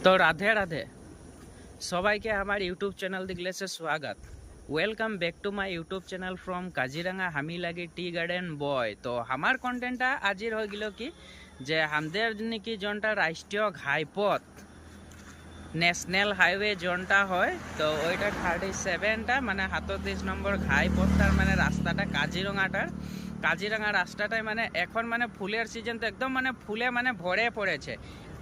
तो राधे राधे सबाई के हमारे यूट्यूब चैनल दिखले से स्वागत। Welcome back to my YouTube channel from Kaziranga हामिलागी टी गार्डन बॉय। तो हमार कन्टेंट आजिर हो गल कि जे हमदेर निकी जोनटा राष्ट्रीय घाईपथ नेशनल हाईवे जोनटा है तो ओइटा 37टा माने 37 नम्बर घाईपथटार माने रास्ताटा काजीरंगा रास्ताटाय माने एखन माने फुलेर सीजन तो एकदम माने फुले माने भरे पड़ेছে।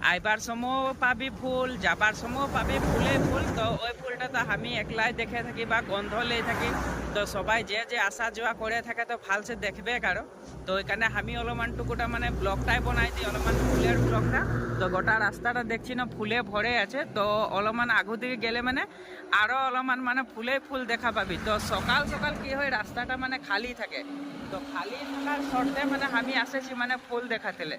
आइबार समय पाबी फुल जाबार समय पाबी फुले फुल। तो ওই ফুলটা তো আমি একলাই দেখে থাকি বা গন্ধ লেই থাকি। তো সবাই যে আসা যাওয়া করে থাকে তো ভালসে দেখবে কারো। তো এখানে আমি অলপমান টুকুটা মানে ব্লগটাই বনাই দিই অলপমান ফুলের ব্লগটা। তো গোটা রাস্তাটা দেখছি না ফুলে ভরে আছে। তো অলপমান আগু দিকে গেলে মানে আরো অলপমান মানে ফুলে ফুল দেখা পাবি। তো সকাল সকাল কি হয় রাস্তাটা মানে খালি থাকে। তো খালি থাকার শর্তে মানে আমি আসেছি মানে ফুল দেখাতেলে।